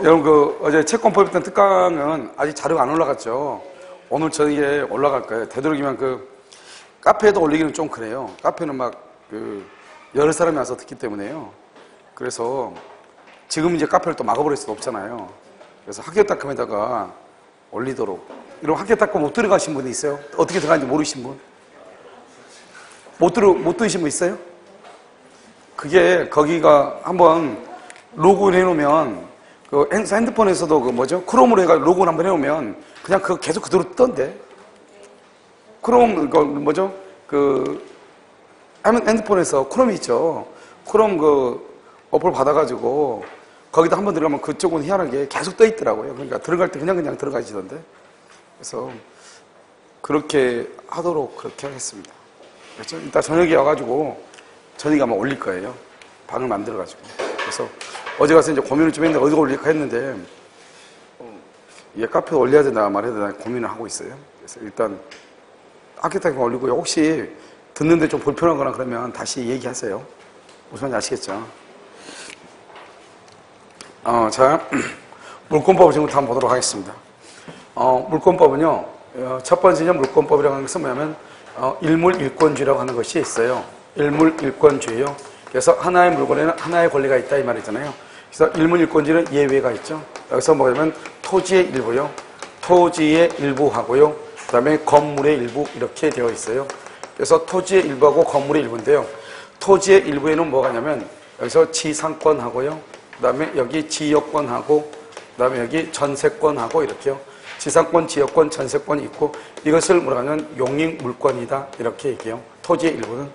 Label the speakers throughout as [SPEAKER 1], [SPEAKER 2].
[SPEAKER 1] 여러분 어제 채권법입단 특강은 아직 자료가 안 올라갔죠. 오늘 저녁에 올라갈 거예요. 되도록이면 카페에도 올리기는 좀 그래요. 카페는 여러 사람이 와서 듣기 때문에요. 그래서 지금 이제 카페를 또 막아버릴 수도 없잖아요. 그래서 학교닷컴에다가 올리도록. 이런 학교닷컴 못 들어가신 분이 있어요? 어떻게 들어가는지 모르신 분? 못 들으신 분 있어요? 거기가 한번 로그인 해놓으면, 핸드폰에서도 크롬으로 해가지고 로그인 한번 해놓으면, 그냥 계속 그대로 뜨던데. 크롬, 핸드폰에서 크롬이 있죠. 크롬 어플 받아가지고, 거기다 한번 들어가면 그쪽은 희한하게 계속 떠 있더라고요. 그러니까 들어갈 때 그냥 들어가시던데. 그래서, 그렇게 하도록 그렇게 하겠습니다. 그렇죠? 이따 저녁에 와가지고, 저녁에 아마 올릴 거예요. 방을 만들어가지고. 그래서 어제 가서 이제 고민을 좀 했는데 어디가 올릴까 했는데, 이게 카페에 올려야 되나 말해야 되나 고민을 하고 있어요. 그래서 일단 학교탕에 올리고요. 혹시 듣는데 좀 불편한 거나 그러면 다시 얘기하세요. 무슨 말인지 아시겠죠? 자, 물권법을 지금부터 한번 보도록 하겠습니다. 물권법은요, 첫 번째는 물권법이라고 하는 것은 뭐냐면, 일물일권주의라고 하는 것이 있어요. 일물일권주의요. 그래서 하나의 물건에는 하나의 권리가 있다 이 말이잖아요. 그래서 일물일권주의는 예외가 있죠. 여기서 뭐냐면 토지의 일부요. 토지의 일부하고요. 그 다음에 건물의 일부 이렇게 되어 있어요. 그래서 토지의 일부하고 건물의 일부인데요. 토지의 일부에는 뭐가 있냐면 여기서 지상권하고요. 그 다음에 여기 지역권하고 그 다음에 여기 전세권하고 이렇게요. 지상권, 지역권, 전세권이 있고 이것을 뭐라 하냐면 용익물권이다 이렇게 얘기해요. 토지의 일부는.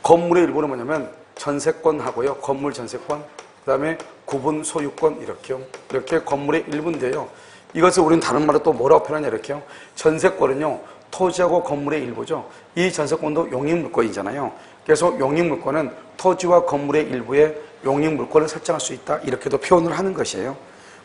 [SPEAKER 1] 건물의 일부는 뭐냐면 전세권하고요. 건물 전세권, 그 다음에 구분 소유권 이렇게요. 이렇게 건물의 일부인데요. 이것을 우리는 다른 말로 또 뭐라고 표현하냐 이렇게요. 전세권은요. 토지하고 건물의 일부죠. 이 전세권도 용익물권이잖아요. 그래서 용익물권은 토지와 건물의 일부에 용익물권을 설정할 수 있다. 이렇게도 표현을 하는 것이에요.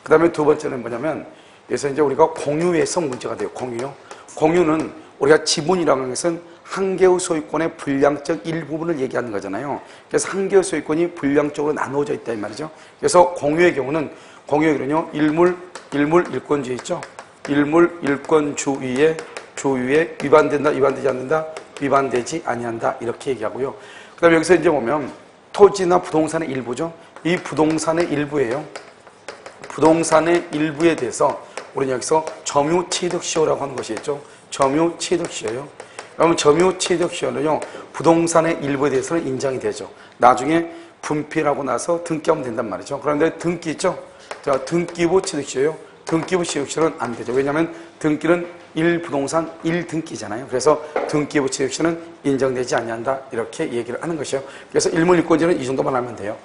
[SPEAKER 1] 그 다음에 두 번째는 뭐냐면 그래서 이제 우리가 공유에서 문제가 돼요. 공유요. 공유는 우리가 지분이라는 것은 한 개의 소유권의 분량적 일부분을 얘기하는 거잖아요. 그래서 한 개의 소유권이 분량적으로 나누어져 있다 이 말이죠. 그래서 공유의 경우는요. 일물일권주의 있죠. 일물일권주의에 위반된다, 위반되지 않는다, 위반되지 아니한다 이렇게 얘기하고요. 그 다음에 여기서 이제 보면 토지나 부동산의 일부죠. 이 부동산의 일부예요. 부동산의 일부에 대해서 우리는 여기서 점유취득시효라고 하는 것이 있죠. 점유취득시효요. 그러면 점유취득시효는요, 부동산의 일부에 대해서는 인정이 되죠. 나중에 분필하고 나서 등기하면 된단 말이죠. 그런데 등기 있죠? 자, 등기부 취득시효요. 등기부 취득시효는 안 되죠. 왜냐하면 등기는 1부동산 1등기잖아요. 그래서 등기부 취득시효는 인정되지 아니한다. 이렇게 얘기를 하는 것이요. 그래서 일물일권주의는 이 정도만 하면 돼요.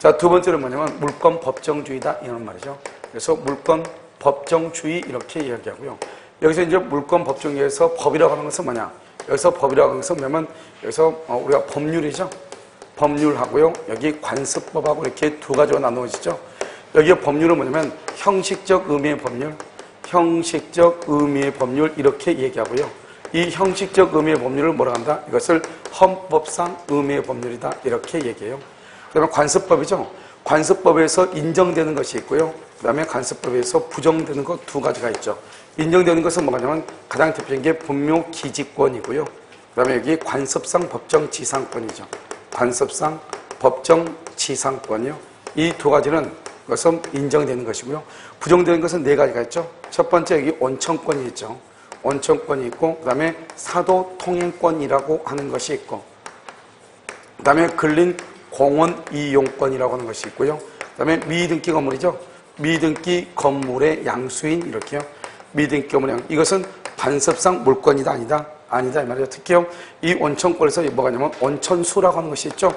[SPEAKER 1] 자, 두 번째는 뭐냐면 물권 법정주의다. 이런 말이죠. 그래서 물권 법정주의 이렇게 이야기하고요. 여기서 이제 물권 법정주의에서 법이라고 하는 것은 뭐냐? 여기서 법이라고 하는 것은 뭐냐면 여기서 우리가 법률이죠. 법률하고요. 여기 관습법하고 이렇게 두 가지로 나누어지죠. 여기 법률은 뭐냐면 형식적 의미의 법률, 형식적 의미의 법률 이렇게 얘기하고요. 이 형식적 의미의 법률을 뭐라 한다? 이것을 헌법상 의미의 법률이다. 이렇게 얘기해요. 그 다음에 관습법이죠. 관습법에서 인정되는 것이 있고요. 그 다음에 관습법에서 부정되는 것 두 가지가 있죠. 인정되는 것은 뭐냐면 가장 대표적인 게 분묘기지권이고요. 그 다음에 여기 관습상 법정지상권이죠. 관습상 법정지상권이요. 이 두 가지는 그것은 인정되는 것이고요. 부정되는 것은 네 가지가 있죠. 첫 번째 여기 온천권이 있죠. 온천권이 있고 그 다음에 사도통행권이라고 하는 것이 있고 그 다음에 근린 공원 이용권이라고 하는 것이 있고요. 그 다음에 미등기 건물이죠. 미등기 건물의 양수인 이렇게요. 미등기 건물의 양. 이것은 관습상 물권이다 아니다? 아니다 이 말이죠. 특히요. 이 온천권에서 뭐가 있냐면 온천수라고 하는 것이 있죠.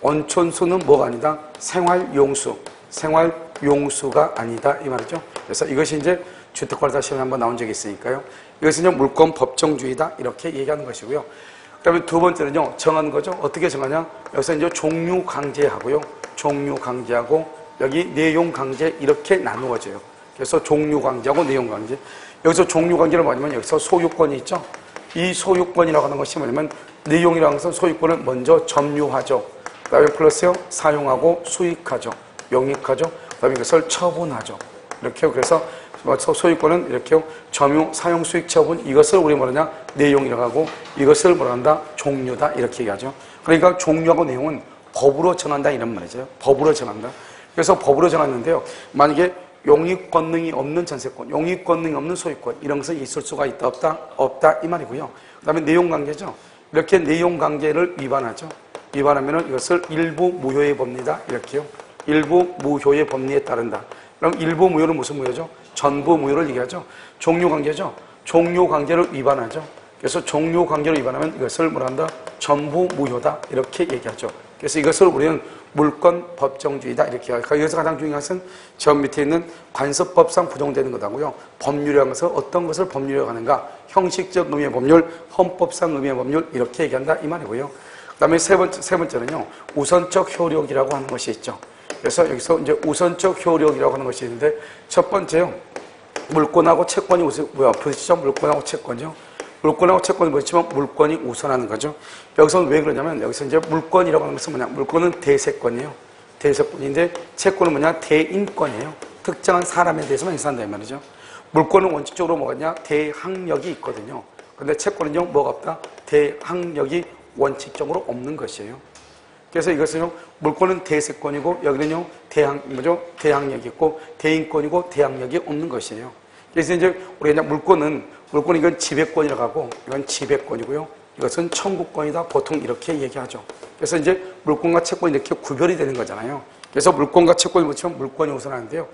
[SPEAKER 1] 온천수는 뭐가 아니다? 생활용수. 생활용수가 아니다 이 말이죠. 그래서 이것이 이제 주택관리사 시험에 한번 나온 적이 있으니까요. 이것은 이제 물권 법정주의다 이렇게 얘기하는 것이고요. 그 다음에 두 번째는요, 정하는 거죠. 어떻게 정하냐? 여기서 이제 종류 강제하고요. 종류 강제하고, 여기 내용 강제 이렇게 나누어져요. 그래서 종류 강제하고 내용 강제. 여기서 종류 강제는 뭐냐면 여기서 소유권이 있죠. 이 소유권이라고 하는 것이 뭐냐면 내용이라는 것은 소유권을 먼저 점유하죠. 그 다음에 플러스요, 사용하고 수익하죠. 용익하죠. 그 다음에 이것을 처분하죠. 이렇게요. 그래서 소유권은 이렇게요. 점유, 사용, 수익, 처분 이것을 우리 뭐냐 내용이라고 하고 이것을 뭐라 한다 종료다 이렇게 얘기하죠. 그러니까 종료하고 내용은 법으로 정한다 이런 말이죠. 법으로 정한다. 그래서 법으로 정했는데요. 만약에 용익 권능이 없는 전세권, 용익 권능이 없는 소유권 이런 것은 있을 수가 있다 없다? 없다 이 말이고요. 그다음에 내용 관계죠. 이렇게 내용 관계를 위반하죠. 위반하면은 이것을 일부 무효의 법리다 이렇게요. 일부 무효의 법리에 따른다. 그럼 일부 무효는 무슨 무효죠? 전부 무효를 얘기하죠. 종료 관계죠. 종료 관계를 위반하죠. 그래서 종료 관계를 위반하면 이것을 뭐라 한다? 전부 무효다 이렇게 얘기하죠. 그래서 이것을 우리는 물권 법정주의다 이렇게 하고 여기서 가장 중요한 것은 저 밑에 있는 관습법상 부정되는 것하고요. 법률이라는 것은 어떤 것을 법률이라고 하는가? 형식적 의미의 법률, 헌법상 의미의 법률 이렇게 얘기한다 이 말이고요. 그 다음에 세 번째는요. 우선적 효력이라고 하는 것이 있죠. 그래서 여기서 이제 우선적 효력이라고 하는 것이 있는데 첫 번째요. 물권하고 채권이 부딪히죠. 물권하고 채권이요. 물권하고 채권이 부딪히면 물권이 우선하는 거죠. 여기서는 왜 그러냐면 여기서 이제 물권이라고 하는 것은 뭐냐? 물권은 대세권이에요. 대세권인데 채권은 뭐냐? 대인권이에요. 특정한 사람에 대해서만 행사한다 이 말이죠. 물권은 원칙적으로 뭐냐? 대항력이 있거든요. 근데 채권은요 뭐가 없다? 대항력이 원칙적으로 없는 것이에요. 그래서 이것은요 물권은 대세권이고 여기는요 대항력이 있고 대인권이고 대항력이 없는 것이에요. 그래서 이제 우리가 물권은 이건 지배권이라고 하고 이건 지배권이고요. 이것은 청구권이다 보통 이렇게 얘기하죠. 그래서 이제 물권과 채권이 이렇게 구별이 되는 거잖아요. 그래서 물권과 채권이 붙이면 물권이 우선하는데요.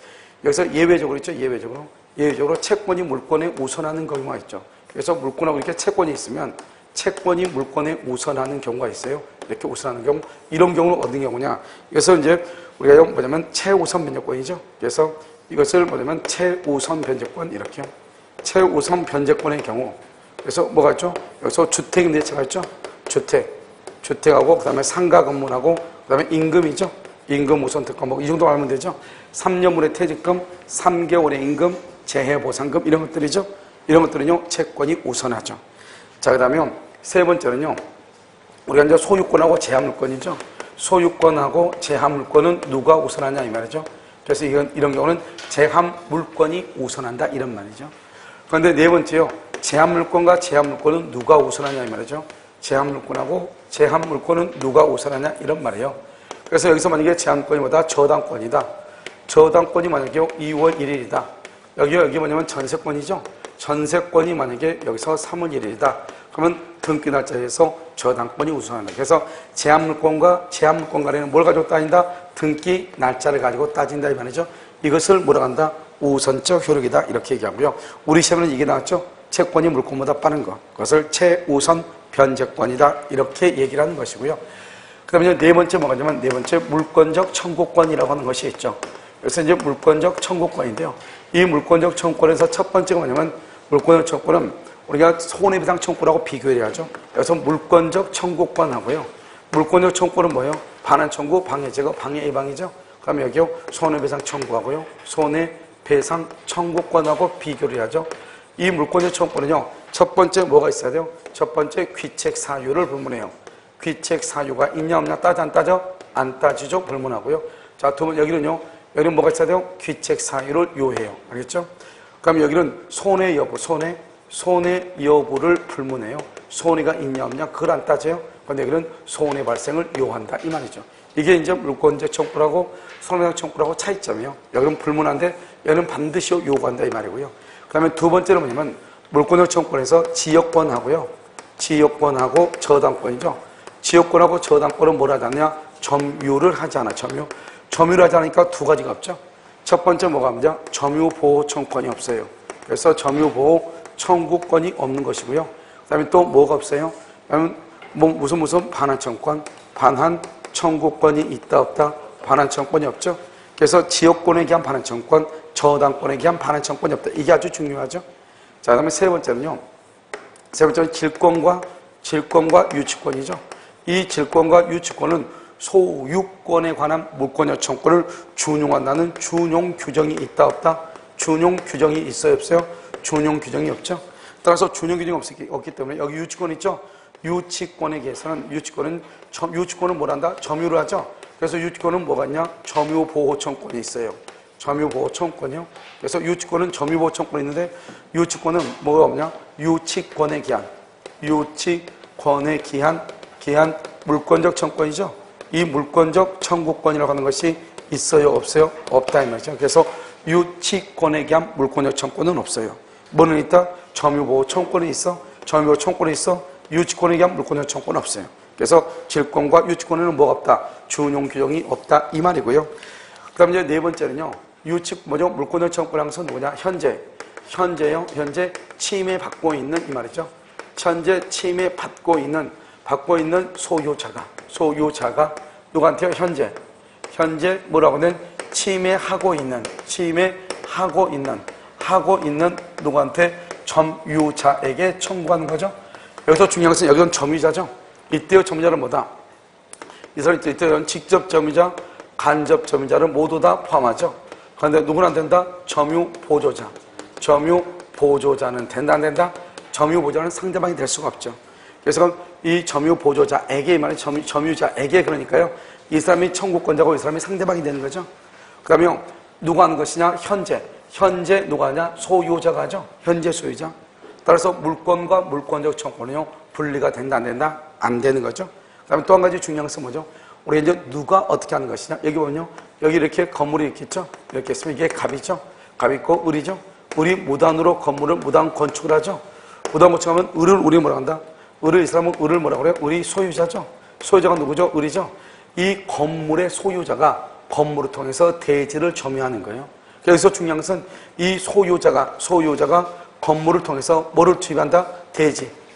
[SPEAKER 1] 여기서 예외적으로 있죠. 예외적으로 채권이 물권에 우선하는 경우가 있죠. 그래서 물권하고 이렇게 채권이 있으면 채권이 물권에 우선하는 경우가 있어요. 이렇게 우선하는 경우. 이런 경우는 어떤 경우냐. 그래서 이제 우리가 뭐냐면 최우선 변제권이죠. 그래서 이것을 뭐냐면 최우선 변제권 이렇게요. 최우선 변제권의 경우. 그래서 뭐가 있죠? 여기서 주택임대차가 있죠. 주택하고 그다음에 상가 건물하고 그다음에 임금이죠. 임금 우선 특권 뭐 이 정도 알면 되죠. 3년물의 퇴직금, 3개월의 임금, 재해보상금 이런 것들이죠. 이런 것들은요 채권이 우선하죠. 자, 그다음에 세 번째는요. 우리가 이제 소유권하고 제한물권이죠. 소유권하고 제한물권은 누가 우선하냐 이 말이죠. 그래서 이런 경우는 제한물권이 우선한다 이런 말이죠. 그런데 네 번째요. 제한물권과 제한물권은 누가 우선하냐 이 말이죠. 제한물권하고 제한물권은 누가 우선하냐 이런 말이에요. 그래서 여기서 만약에 제한권이 뭐다? 저당권이다. 저당권이 만약에 2월 1일이다. 여기 뭐냐면 전세권이죠. 전세권이 만약에 여기서 3월 1일이다. 그러면 등기 날짜에서 저당권이 우선한다. 그래서 제한물권과 제한물권 간에는 뭘 가지고 따진다? 등기 날짜를 가지고 따진다 이 말이죠. 이것을 뭐라고 한다? 우선적 효력이다 이렇게 얘기하고요. 우리 시험에는 이게 나왔죠. 채권이 물권보다 빠른 것. 그것을 최우선 변제권이다 이렇게 얘기를 하는 것이고요. 그 다음에 네 번째 뭐가 있냐면 네 번째 물권적 청구권이라고 하는 것이 있죠. 그래서 이제 물권적 청구권인데요. 이 물권적 청구권에서 첫 번째가 뭐냐면 물권적 청구권은 우리가 손해배상 청구라고 비교해야죠. 그래서 물권적 청구권하고요. 물권적 청구권은 뭐예요? 반환 청구, 방해 제거, 방해 예방이죠. 그다음에 여기요 손해배상 청구하고요. 손해배상 청구권하고 비교를 해야죠. 이 물권적 청구권은요. 첫 번째 뭐가 있어야 돼요? 첫 번째 귀책 사유를 불문해요. 귀책 사유가 있냐 없냐 따져 안 따져? 안 따지죠. 불문하고요. 자, 두 번 여기는 뭐가 있어야 돼요? 귀책 사유를 요해요. 알겠죠? 그럼 여기는 손해 여부, 손해 여부를 불문해요. 손해가 있냐 없냐 그걸 안 따져요. 그런데 여기는 손해 발생을 요한다 이 말이죠. 이게 이제 물권적 청구라고 손해배상 청구라고 차이점이요. 여기는 불문한데 여기는 반드시 요구한다 이 말이고요. 그 다음에 두 번째는 뭐냐면 물권적 청구권에서 지역권하고요. 지역권하고 저당권이죠. 지역권하고 저당권은 뭘 하지 않냐? 점유를 하지 않아. 점유를 하지 않으니까 두 가지가 없죠. 첫 번째 뭐가 없냐? 점유보호 청구권이 없어요. 그래서 점유보호 청구권이 없는 것이고요. 그 다음에 또 뭐가 없어요? 그다음에 무슨 반환 청구권, 반환 청구권이 있다 없다? 반환 청구권이 없죠. 그래서 지역권에 대한 반환 청구권, 저당권에 대한 반환 청구권이 없다. 이게 아주 중요하죠. 자, 그다음에 세 번째는 질권과 유치권이죠. 이 질권과 유치권은 소유권에 관한 물권적 청구를 준용한다는 준용 규정이 있다 없다? 준용 규정이 있어요 없어요? 준용 규정이 없죠. 따라서 준용 규정이 없기 때문에 여기 유치권 있죠. 유치권에 대해서는 유치권은 뭘 한다? 점유를 하죠. 그래서 유치권은 뭐가 있냐? 점유보호 청구권이 있어요. 점유보호 청구권이요. 그래서 유치권은 점유보호 청구권이 있는데 유치권은 뭐가 없냐? 유치권의 기한. 유치권의 기한 물권적 청구권이죠. 이 물권적 청구권이라고 하는 것이 있어요, 없어요? 없다 이 말이죠. 그래서 유치권에 기한 물권적 청구권은 없어요. 뭐는 있다? 점유보호 청구권이 있어. 점유보호 청구권이 있어. 유치권에 기한 물권적 청구권은 없어요. 그래서 질권과 유치권에는 뭐가 없다? 준용 규정이 없다 이 말이고요. 그다음 이제 네 번째는요. 물권적 청구권이라는 것은 누구냐? 현재요. 현재 침해받고 있는 이 말이죠. 현재 침해받고 있는 소유자가 누구한테요? 현재 뭐라고 하면 침해하고 있는 누구한테? 점유자에게 청구하는 거죠. 여기서 중요한 것은 여기는 점유자죠. 이때의 점유자는 뭐다? 이때는 직접 점유자, 간접 점유자를 모두 다 포함하죠. 그런데 누구는 안 된다? 점유보조자는 된다 안 된다? 점유보조자는 상대방이 될 수가 없죠. 그래서 이 점유보조자에게 점유자에게 그러니까요. 이 사람이 청구권자고 이 사람이 상대방이 되는 거죠. 그 다음에 누가 하는 것이냐? 현재 누가 하냐? 소유자가 하죠. 현재 소유자. 따라서 물권과 물권적 청구권은요. 분리가 된다 안 된다? 안 되는 거죠. 그 다음에 또 한 가지 중요한 것은 뭐죠? 우리 이제 누가 어떻게 하는 것이냐? 여기 보면요. 여기 이렇게 건물이 이렇게 있죠? 이렇게 있으면 이게 갑이죠? 갑 있고 을이죠? 을이 무단으로 건물을 무단 건축을 하죠? 무단 건축하면 을을 뭐라 한다? 이 사람은 을을 뭐라 그래요? 을이 소유자죠? 소유자가 누구죠? 을이죠? 이 건물의 소유자가 건물을 통해서 대지를 점유하는 거예요. 여기서 중요한 것은 이 소유자가 건물을 통해서 뭐를 투입한다?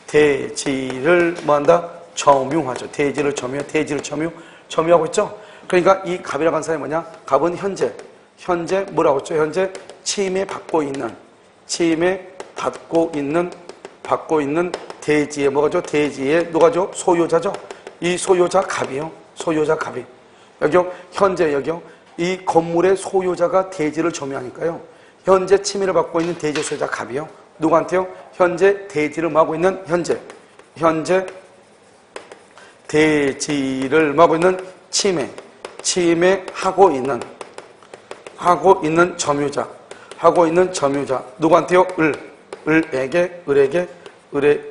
[SPEAKER 1] 대지를 뭐한다? 점유하죠. 대지를 점유하고 있죠. 그러니까 이 갑이라고 하는 사람이 뭐냐? 갑은 현재 뭐라고 했죠? 현재 침해받고 있는 대지에 뭐가죠? 대지에 누가죠? 소유자죠. 이 소유자 갑이요. 여기요. 현재 여기요. 이 건물의 소유자가 대지를 점유하니까요. 현재 침해를 받고 있는 대지 소유자 갑이요. 누구한테요? 현재 대지를 막고 있는 현재 대지를 막고 있는 침해하고 있는 점유자 누구한테요?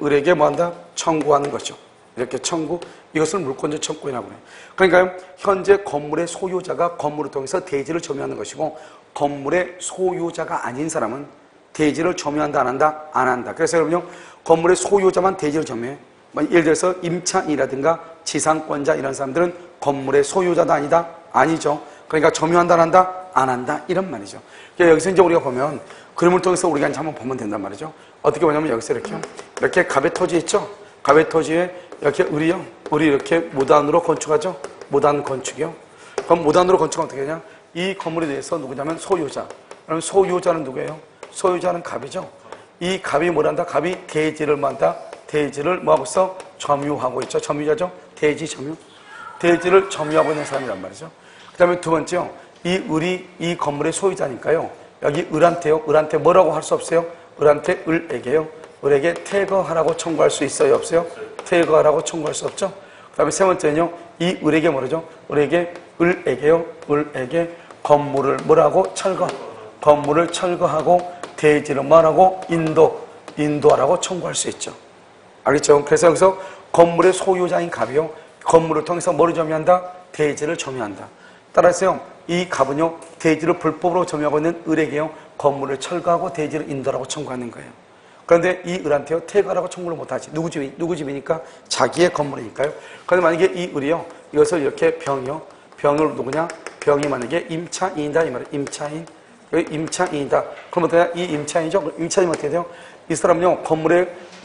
[SPEAKER 1] 을에게 뭐한다? 청구하는 거죠. 이렇게 청구, 이것을 물권적 청구이라고 해요. 그러니까요, 현재 건물의 소유자가 건물을 통해서 대지를 점유하는 것이고, 건물의 소유자가 아닌 사람은 대지를 점유한다, 안 한다. 그래서 여러분요, 건물의 소유자만 대지를 점유해. 예를 들어서 임차인이라든가 지상권자 이런 사람들은 건물의 소유자도 아니죠. 그러니까 점유한다, 안 한다, 이런 말이죠. 그러니까 여기서 이제 우리가 보면 그림을 통해서 우리가 이제 한번 보면 된단 말이죠. 어떻게 보냐면 여기서 이렇게 갑의 토지 있죠. 갑의 토지에 이렇게 을이 이렇게 무단으로 건축하죠. 무단 건축이요. 그럼 무단으로 건축은 어떻게 하냐? 이 건물에 대해서 누구냐면 소유자. 그럼 소유자는 누구예요? 소유자는 갑이죠. 이 갑이 뭐란다? 갑이 대지를 뭐한다? 대지를 뭐하고 있어? 점유하고 있죠. 점유자죠. 대지 점유. 대지를 점유하고 있는 사람이란 말이죠. 그 다음에 두 번째요. 이 을이 이 건물의 소유자니까요. 여기 을한테요. 을한테 뭐라고 할 수 없어요? 을한테 을에게 퇴거하라고 청구할 수 있어요? 없어요? 퇴거하라고 청구할 수 없죠? 그 다음에 세 번째는요. 이 을에게 뭐라죠? 을에게 건물을 뭐라고? 건물을 철거하고 대지를 뭐라고? 인도하라고 청구할 수 있죠. 알겠죠? 그래서 여기서 건물의 소유자인 갑이요. 건물을 통해서 뭐를 점유한다? 대지를 점유한다. 따라서요. 이 갑은요. 대지를 불법으로 점유하고 있는 을에게요. 건물을 철거하고 대지를 인도하라고 청구하는 거예요. 그런데 이 을한테요. 퇴거하라고 청구를 못하지. 누구 집이니까? 자기의 건물이니까요. 그런데 만약에 이 을이요. 이것을 이렇게 병을 누구냐? 병이 만약에 임차인이다 이 말이에요. 임차인이다. 그럼 어떠냐? 이 임차인이죠? 임차인은 어떻게 돼요? 이 사람은요.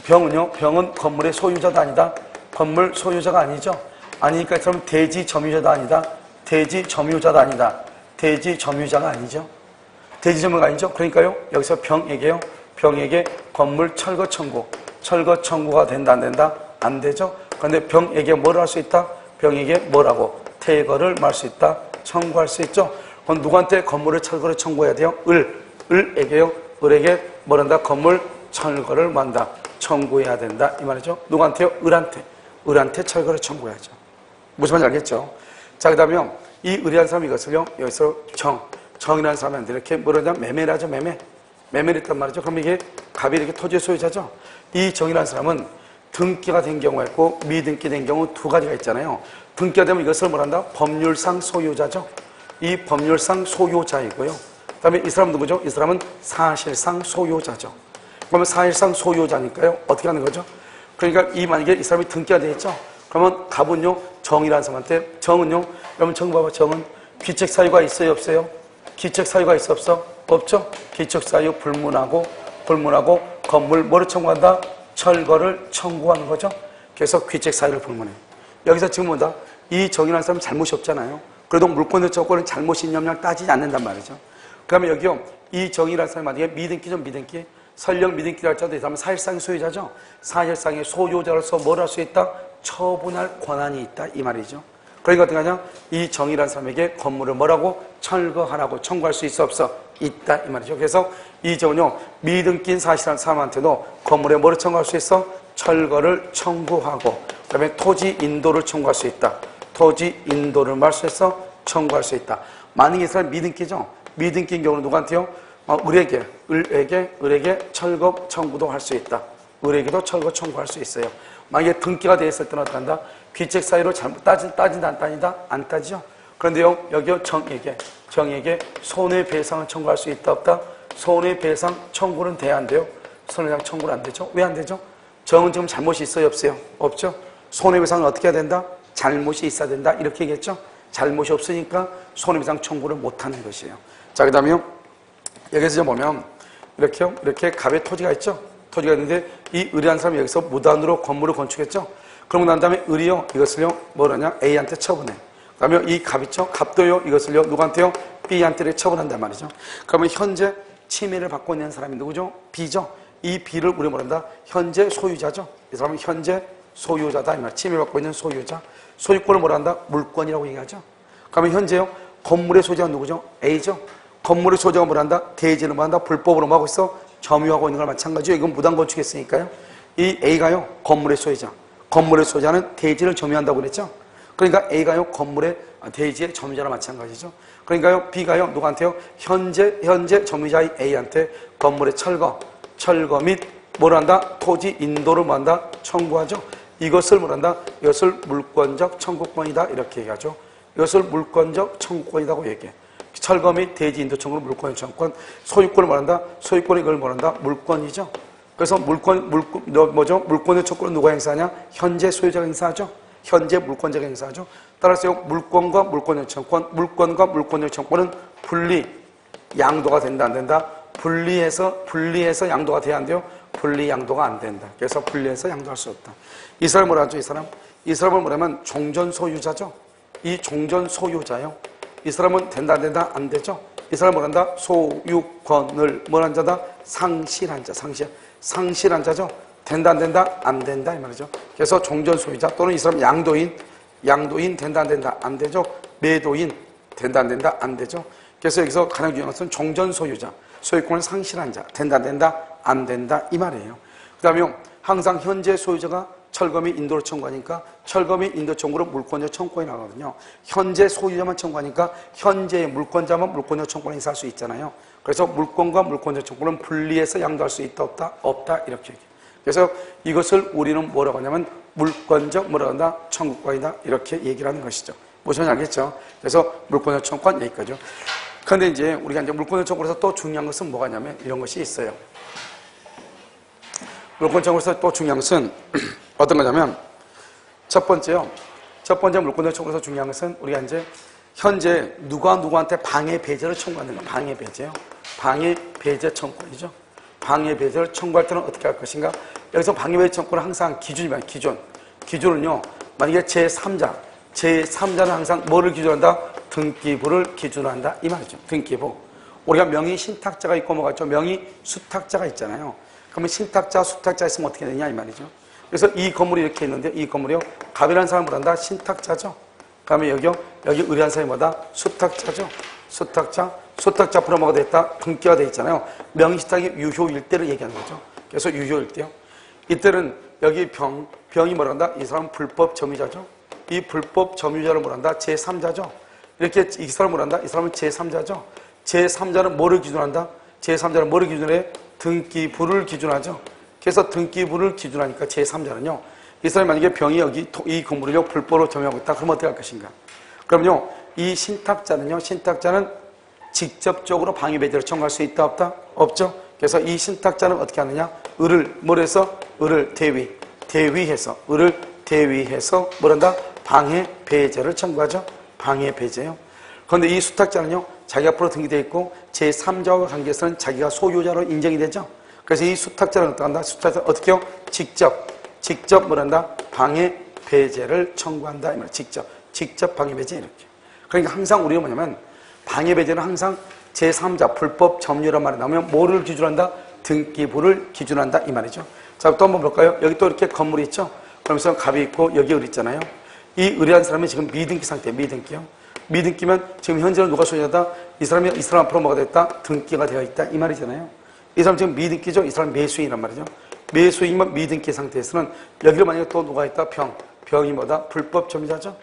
[SPEAKER 1] 병은 건물의 소유자도 아니다. 건물 소유자가 아니죠. 아니니까 그럼 대지 점유자도 아니다. 대지 점유자가 아니죠. 대지 점유가 아니죠. 그러니까요. 여기서 병에게 건물 철거 청구가 된다 안 된다? 안 되죠. 그런데 병에게 뭘 할 수 있다? 병에게 뭐라고? 퇴거를 말 수 있다. 청구할 수 있죠. 그럼 누구한테 건물을 철거를 청구해야 돼요? 을에게 뭐란다? 건물 철거를 만다. 청구해야 된다. 이 말이죠. 누구한테요? 을한테 철거를 청구해야죠. 무슨 말인지 알겠죠? 자, 그 다음에 이 을이라는 사람이 이것을요, 여기서 정이라는 사람한테 이렇게 뭐라냐 매매를 하죠. 매매를 했단 말이죠. 그럼 이게 갑이 이렇게 토지의 소유자죠. 이 정이라는 사람은 등기가 된 경우가 있고 미등기 된 경우 두 가지가 있잖아요. 등기가 되면 이것을 뭐란다? 법률상 소유자죠. 이 법률상 소유자이고요. 그 다음에 이 사람 누구죠? 이 사람은 사실상 소유자죠. 그러면 사실상 소유자니까요. 어떻게 하는 거죠? 그러니까 만약에 이 사람이 등기가 되어 있죠. 그러면 갑은요, 정이라는 사람한테, 정은요, 여러분 정 봐봐, 정은 귀책 사유가 있어요, 없어요? 귀책 사유가 있어, 없어? 없죠? 귀책 사유 불문하고 건물 뭐를 청구한다? 철거를 청구하는 거죠. 그래서 귀책 사유를 불문해요. 여기서 지금 뭐다? 이 정이라는 사람은 잘못이 없잖아요. 그래도 물권의 청구는 잘못이 있냐면 따지지 않는단 말이죠. 그러면 여기요, 이 정이라는 사람이 만약에 미등기죠, 미등기. 설령 미등기를 할지라도 이 사람은 사실상의 소유자죠. 사실상의 소유자로서 뭘 할 수 있다? 처분할 권한이 있다, 이 말이죠. 그러니까 어떻게 하냐? 이 정이라는 사람에게 건물을 뭐라고? 철거하라고 청구할 수 있어, 없어? 있다, 이 말이죠. 그래서 이 정은요, 미등기인 사실한 사람한테도 건물에 뭐를 청구할 수 있어? 철거를 청구하고, 그 다음에 토지 인도를 청구할 수 있다. 토지 인도를 말 수 있어? 청구할 수 있다. 만약에 이 사람이 미등기죠? 미등기인 경우는 누구한테요? 을에게 철거 청구도 할 수 있다. 을에게도 철거 청구할 수 있어요. 만약에 등기가 되어 있을 때는 어떻게 한다? 귀책 사유로 잘못 따진다, 안 따진다? 안 따지죠? 그런데요, 여기요, 정에게 손해배상을 청구할 수 있다, 없다? 손해배상 청구는 돼야 안 돼요? 손해배상 청구는 안 되죠? 왜 안 되죠? 정은 지금 잘못이 있어요, 없어요? 없죠? 손해배상은 어떻게 해야 된다? 잘못이 있어야 된다, 이렇게 얘기했죠? 잘못이 없으니까 손해배상 청구를 못 하는 것이에요. 자, 그 다음에요, 여기서 보면, 이렇게 갑의 토지가 있죠? 토지가 있는데, 이 을이라는 사람이 여기서 무단으로 건물을 건축했죠? 그러고 난 다음에 을이요, 이것을요, 뭐라냐? A한테 처분해. 그 다음에 이 갑 있죠? 갑도요, 이것을요, 누구한테요? B한테 처분한단 말이죠. 그러면 현재 침해를 받고 있는 사람이 누구죠? B죠? 이 B를 우리 뭐란다? 현재 소유자죠? 이 사람은 현재 소유자다, 이 말. 침해받고 있는 소유자. 소유권을 뭐란다? 물권이라고 얘기하죠? 그러면 현재요, 건물의 소유자가 누구죠? A죠? 건물의 소유자가 뭐란다? 대지를 뭐한다? 불법으로 뭐 하고 있어? 점유하고 있는 걸 마찬가지죠. 이건 무단 건축했으니까요. 이 A가요, 건물의 소유자. 건물의 소유자는 대지를 점유한다고 그랬죠? 그러니까 A가요, 건물의 대지의 점유자랑 마찬가지죠. 그러니까요, B가요, 누구한테요? 현재 점유자의 A한테 건물의 철거 및 뭘 한다? 토지 인도를 뭐 한다? 청구하죠. 이것을 뭘 한다? 이것을 물권적 청구권이다, 이렇게 얘기하죠. 이것을 물권적 청구권이라고 얘기해. 철거 및 대지 인도 청구는 물권의 청구권, 소유권을 말한다. 소유권이 이걸 말한다. 물권이죠. 그래서 뭐죠? 물권의 청구는 누가 행사하냐? 현재 소유자가 행사하죠. 현재 물권자가 행사하죠. 따라서 물권과 물권의 청구권은 분리, 양도가 된다, 안 된다? 분리해서 양도가 돼야 안 돼요? 분리 양도가 안 된다. 그래서 분리해서 양도할 수 없다. 이 사람을 뭐라 하죠? 이 사람을 뭐냐면 종전 소유자죠. 이 종전 소유자요. 이 사람은 된다, 안 된다? 안 되죠? 이 사람은 뭐란다? 소유권을 뭐란 자다? 상실한 자죠? 된다, 안 된다? 안 된다, 이 말이죠. 그래서 종전 소유자 또는 이 사람 양도인, 된다, 안 된다? 안 되죠? 매도인, 된다, 안 된다? 안 되죠? 그래서 여기서 가장 중요한 것은 종전 소유자, 소유권을 상실한 자, 된다, 안 된다? 안 된다, 이 말이에요. 그 다음에 항상 현재 소유자가 철거 및 인도를 청구하니까 철거 및 인도 청구로 물권자 청구권이 나거든요. 현재 소유자만 청구하니까 현재의 물권자만 물권자 청구를 행사할 수 있잖아요. 그래서 물권과 물권자 청구는 분리해서 양도할 수 있다, 없다? 없다, 이렇게 얘기해요. 그래서 이것을 우리는 뭐라고 하냐면 물권적 뭐라고 한다? 청구권이다, 이렇게 얘기를 하는 것이죠. 무슨 알겠죠? 그래서 물권적 청구권 여기까지요. 그런데 이제 우리가 이제 물권적 청구에서 또 중요한 것은 뭐가 냐면 이런 것이 있어요. 물권 청구에서 또 중요한 것은 어떤 거냐면 첫 번째 물권적 청구에서 중요한 것은 우리가 이제 현재 누구한테 방해 배제를 청구하는 거, 방해 배제요. 방해 배제 청구권이죠. 방해 배제를 청구할 때는 어떻게 할 것인가? 여기서 방해 배제 청구는 항상 기준이면 기준은요. 만약에 제3자는 항상 뭐를 기준한다? 등기부를 기준한다, 이 말이죠. 등기부. 우리가 명의 신탁자가 있고 뭐가 있죠? 명의 수탁자가 있잖아요. 그러면 신탁자, 수탁자 있으면 어떻게 되냐, 이 말이죠. 그래서 이 건물이 이렇게 있는데 이 건물이요, 갑이라는 사람을 한다? 신탁자죠. 그러면 여기 의리한 사람이 뭐다? 수탁자죠. 수탁자 앞으로 뭐가 됐다? 등기가 돼 있잖아요. 명의신탁의 유효일대를 얘기하는 거죠. 그래서 유효일대요. 이때는 여기 병이 뭐란다? 이 사람은 불법 점유자죠. 이 불법 점유자를 뭐란다? 제3자죠. 이렇게 이 사람을 뭐란다? 이 사람은 제3자죠. 제3자는 뭐를 기준한다? 제3자는 뭐를 기준해? 등기부를 기준하죠. 그래서 등기부를 기준하니까 제3자는요. 이 사람이 만약에 병이 여기 이 건물을요 불법으로 점유하고 있다. 그러면 어떻게 할 것인가? 그럼요. 이 신탁자는요. 신탁자는 직접적으로 방해배제를 청구할 수 있다 없다? 없죠. 그래서 이 신탁자는 어떻게 하느냐? 을을 뭘 해서? 을을 대위해서 을을 대위해서 뭐란다? 방해배제를 청구하죠. 방해배제요. 그런데 이 수탁자는요. 자기 앞으로 등기되어 있고 제3자와 관계에서는 자기가 소유자로 인정이 되죠. 그래서 이 수탁자는 어떻게 한다? 수탁자는 어떻게 해요? 직접 뭐란다? 방해배제를 청구한다. 이 말이에요. 직접 방해배제 이렇게. 그러니까 항상 우리가 뭐냐면 방해배제는 항상 제3자 불법 점유란 말이 나오면 뭐를 기준한다? 등기부를 기준한다 이 말이죠. 자, 또 한번 볼까요? 여기 또 이렇게 건물이 있죠. 그러면서 갑이 있고 여기 을 있잖아요. 이 을이라는 사람이 지금 미등기 상태예요. 미등기요. 미등기면 지금 현재는 누가 소유자다? 이 사람 앞으로 뭐가 됐다? 등기가 되어 있다 이 말이잖아요. 이 사람 지금 미등기죠. 이 사람 매수인이란 말이죠. 매수인만 미등기 상태에서는 여기를 만약에 또 누가 있다? 병이 뭐다? 불법 점유자죠.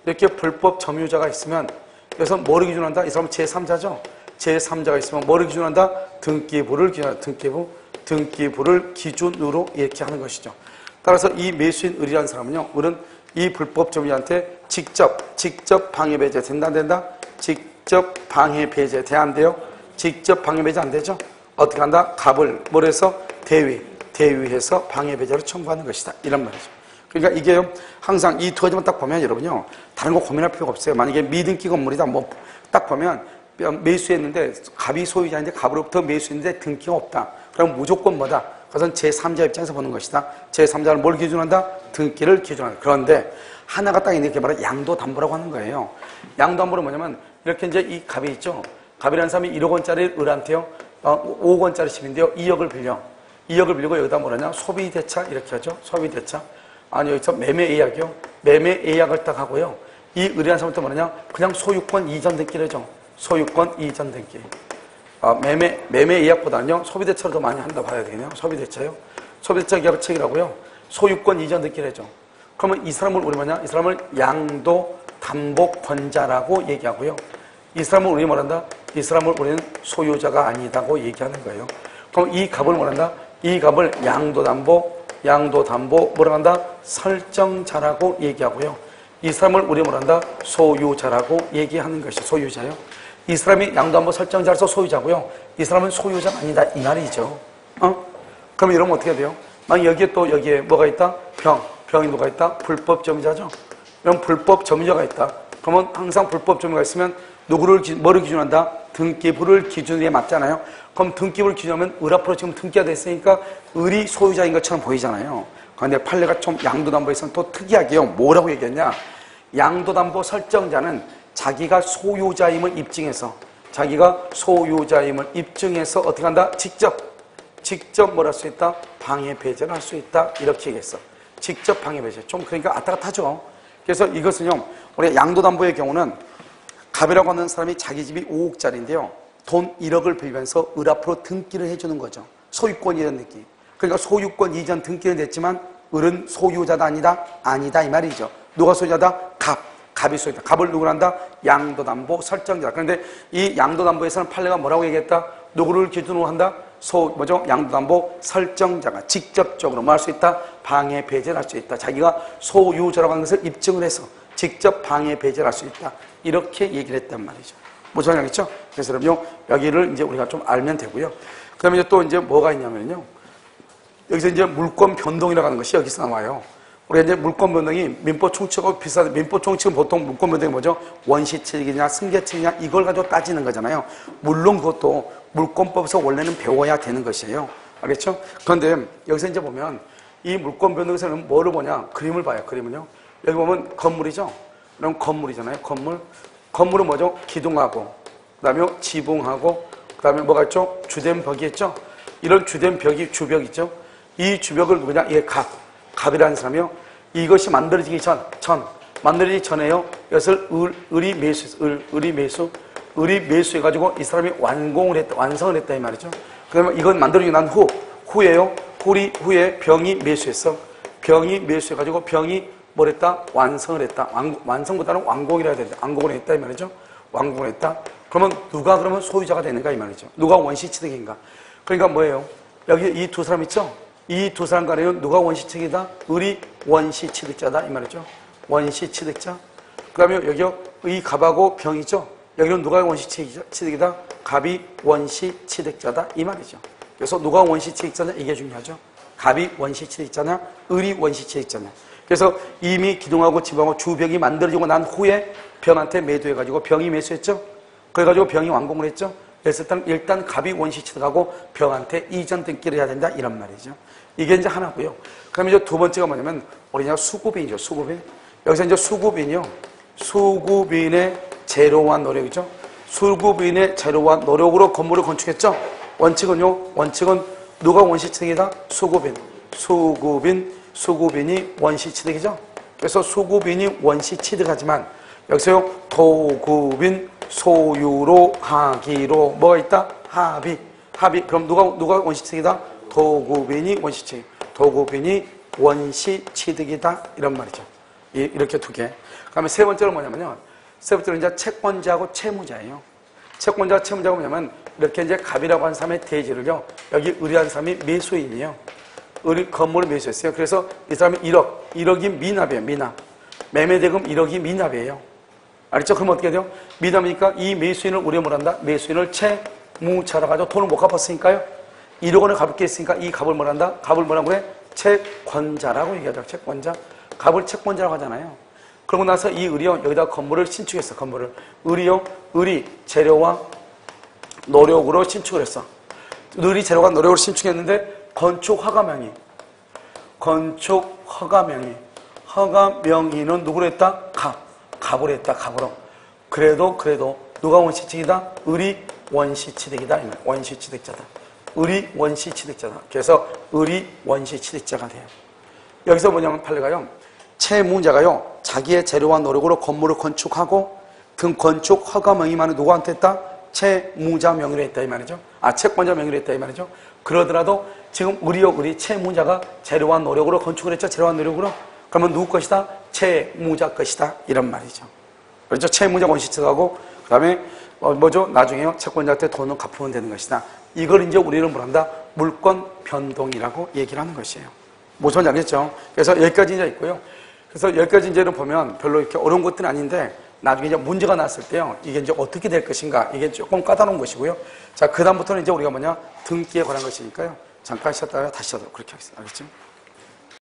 [SPEAKER 1] 이렇게 불법 점유자가 있으면 그래서 뭐를 기준한다? 이 사람은 제3자죠. 제3자가 있으면 뭐를 기준한다? 등기부를 기준한다. 등기부를 기준으로 이렇게 하는 것이죠. 따라서 이 매수인 을이라는 사람은요. 을은 이 불법 점유자한테 직접 방해배제 된다 안 된다? 직접 방해배제 돼 안 돼요? 직접 방해배제 안 되죠? 어떻게 한다? 갑을 뭘 해서? 대위해서 방해배제를 청구하는 것이다. 이런 말이죠. 그러니까 이게요, 항상 이 두 가지만 딱 보면 여러분요, 다른 거 고민할 필요가 없어요. 만약에 미등기 건물이다, 뭐, 딱 보면 매수했는데, 갑이 소유자인데, 갑으로부터 매수했는데 등기가 없다. 그럼 무조건 뭐다? 그것은 제3자 입장에서 보는 것이다. 제3자는 뭘 기준한다? 등기를 기준한다. 그런데 하나가 딱 이렇게 말하면 양도담보라고 하는 거예요. 양도담보는 뭐냐면, 이렇게 이제 이 갑이 있죠. 갑이라는 사람이 1억 원짜리 을한테요, 5억 원짜리 집인데요, 2억을 빌려. 2억을 빌리고 여기다 뭐라냐? 소비대차 이렇게 하죠. 소비대차. 아니, 여기서 매매예약이요. 매매예약을 딱 하고요. 이 의뢰한 사람부터 뭐냐냐? 그냥 소유권 이전 등기를 해줘. 소유권 이전 등기. 매매예약보다는요, 소비대차로 더 많이 한다 봐야 되겠네요. 소비대차요. 소비대차 계약책이라고요. 소유권 이전 등기를 해줘. 그러면 이 사람을 우리 뭐냐? 이 사람을 양도담보권자라고 얘기하고요. 이 사람을 우리 뭐란다? 이 사람을 우리는 소유자가 아니다고 얘기하는 거예요. 그럼 이 값을 뭐란다? 이 값을 양도담보 뭐라고 한다? 설정자라고 얘기하고요. 이 사람을 우리 뭐란다? 소유자라고 얘기하는 것이 소유자요. 이 사람이 양도담보 설정자로서 소유자고요. 이 사람은 소유자가 아니다 이 말이죠. 그럼 이러면 어떻게 돼요? 만약 여기에 뭐가 있다? 병이 누가 있다? 불법 점유자죠. 이런 불법 점유자가 있다. 그러면 항상 불법 점유가 있으면 뭐를 기준한다? 등기부를 기준에 맞잖아요. 그럼 등기부를 기준하면 을 앞으로 지금 등기가 됐으니까 을이 소유자인 것처럼 보이잖아요. 그런데 판례가 좀 양도담보에서는 또 특이하게요. 뭐라고 얘기했냐? 양도담보 설정자는 자기가 소유자임을 입증해서 어떻게 한다? 직접 뭘 할 수 있다? 방해배제를 할 수 있다. 이렇게 얘기했어. 직접 방해배제. 좀 그러니까 아따 갔다죠. 그래서 이것은요, 우리 양도담보의 경우는 갑이라고 하는 사람이 자기 집이 5억짜리인데요. 돈 1억을 빌면서 을 앞으로 등기를 해주는 거죠. 소유권 이전 등기. 그러니까 소유권 이전 등기는 됐지만 을은 소유자다 아니다 이 말이죠. 누가 소유자다? 갑이 소유자. 갑을 누구를 한다? 양도담보 설정자. 그런데 이 양도담보에서는 판례가 뭐라고 얘기했다? 누구를 기준으로 한다? 양도담보 설정자가 직접적으로 뭐 할 수 있다? 방해 배제를 할 수 있다. 자기가 소유자라고 하는 것을 입증을 해서 직접 방해 배제를 할 수 있다. 이렇게 얘기를 했단 말이죠. 무슨 말이겠죠? 그래서 여기를 이제 우리가 좀 알면 되고요. 그 다음에 이제 또 이제 뭐가 있냐면요. 여기서 이제 물권 변동이라고 하는 것이 여기서 나와요. 우리가 이제 물권 변동이 민법 총칙하고 비슷한데 민법 총칙은 보통 물권 변동이 뭐죠? 원시책이냐 승계책이냐 이걸 가지고 따지는 거잖아요. 물론 그것도 물권법에서 원래는 배워야 되는 것이에요. 알겠죠? 그런데 여기서 이제 보면 이 물권 변동에서는 뭐를 보냐? 그림을 봐요. 그림은요. 여기 보면 건물이죠. 그럼 건물이잖아요. 건물은 뭐죠? 기둥하고, 그 다음에 지붕하고, 그 다음에 뭐가 있죠? 주된 벽이 있죠? 이런 주된 벽이 주벽 있죠? 이 주벽을 누구냐? 이게 갑이라는 사람이요. 이것이 만들어지기 만들어지기 전에요. 이것을 을이 매수해가지고 이 사람이 완성을 했다 이 말이죠. 그러면 이건 만들어지기 난 후에요. 후에 병이 매수했어. 병이 매수해가지고 병이 뭘 했다? 완성을 했다. 완성보다는 완공이라 해야 되는데 완공을 했다 이 말이죠. 완공을 했다. 그러면 누가 그러면 소유자가 되는가 이 말이죠. 누가 원시취득인가. 그러니까 뭐예요? 여기 이 두 사람 있죠? 이 두 사람 간에는 누가 원시취득이다? 을이 원시취득자다 이 말이죠. 원시취득자. 그 다음에 여기요 이 갑하고 병이죠. 여기는 누가 원시취득이다? 갑이 원시취득자다 이 말이죠. 그래서 누가 원시취득자냐 이게 중요하죠. 갑이 원시취득자냐 을이 원시취득자냐. 그래서 이미 기둥하고 지붕하고 주벽이 만들어지고 난 후에 병한테 매도해가지고 병이 매수했죠. 그래가지고 병이 완공을 했죠. 그래서 일단 갑이 원시취득하고 병한테 이전 등기를 해야 된다 이런 말이죠. 이게 이제 하나고요. 그다음에 이제 두 번째가 뭐냐면 우리가 수급인이죠. 수급인. 여기서 이제 수급인이요. 수급인의 재료와 노력이죠. 수급인의 재료와 노력으로 건물을 건축했죠. 원칙은요. 원칙은 누가 원시취득이다? 수급인. 수급인이 원시취득이죠. 그래서 수급인이 원시취득하지만 여기서요. 도급인 소유로 하기로 뭐가 있다? 합의. 그럼 누가 원시취득이다? 도급인이 원시취득. 도급인이 원시취득이다 이런 말이죠. 이렇게 두 개. 그다음에 세 번째는 뭐냐면요. 세 번째는 이제 채권자하고 채무자예요. 채권자와 채무자가 뭐냐면 이렇게 이제 갑이라고 한 사람의 대지를요. 여기 을이라는 사람이 매수인이에요. 을이 건물을 매수했어요. 그래서 이 사람이 1억이 미납이에요. 미납. 매매대금 1억이 미납이에요. 알겠죠? 그럼 어떻게 돼요? 미납이니까 이 매수인을 우리가 뭐란다? 매수인을 채무자로 가지고 돈을 못 갚았으니까요. 1억 원을 갚을 게 있으니까 이 갑을 뭐란다? 갑을 뭐라고 해? 채권자라고 얘기하죠. 채권자. 갑을 채권자라고 하잖아요. 그러고 나서 이 을이요. 여기다 건물을 신축했어. 건물을. 을이 재료와 노력으로 신축을 했어. 을이 재료와 노력으로 신축했는데 허가명의는 누구로 했다? 갑으로 했다. 갑으로. 그래도 누가 원시취득이다? 을이 원시취득이다. 원시취득자다. 을이 원시취득자다. 그래서 을이 원시취득자가 돼요. 여기서 뭐냐면 판례가요. 채무자가요. 자기의 재료와 노력으로 건물을 건축하고 그 건축 허가 명의만을 누구한테 했다? 채무자 명의로 했다 이 말이죠. 채권자 명의로 했다 이 말이죠. 그러더라도 지금 을이 채무자가 재료와 노력으로 건축을 했죠. 재료와 노력으로. 그러면 누구 것이다? 채무자 것이다 이런 말이죠. 그렇죠? 채무자 원시취득하고 그다음에 뭐죠? 나중에요. 채권자한테 돈을 갚으면 되는 것이다. 이걸 이제 우리는 뭐란다? 물권 변동이라고 얘기를 하는 것이에요. 무슨 말인지 알겠죠? 그래서 여기까지 이제 있고요. 그래서 여기까지 이제는 보면 별로 이렇게 어려운 것들은 아닌데 나중에 이제 문제가 났을 때요. 이게 이제 어떻게 될 것인가. 이게 조금 까다로운 것이고요. 자, 그다음부터는 이제 우리가 등기에 관한 것이니까요. 잠깐 쉬었다가 다시 하도록 그렇게 하겠습니다. 알겠죠?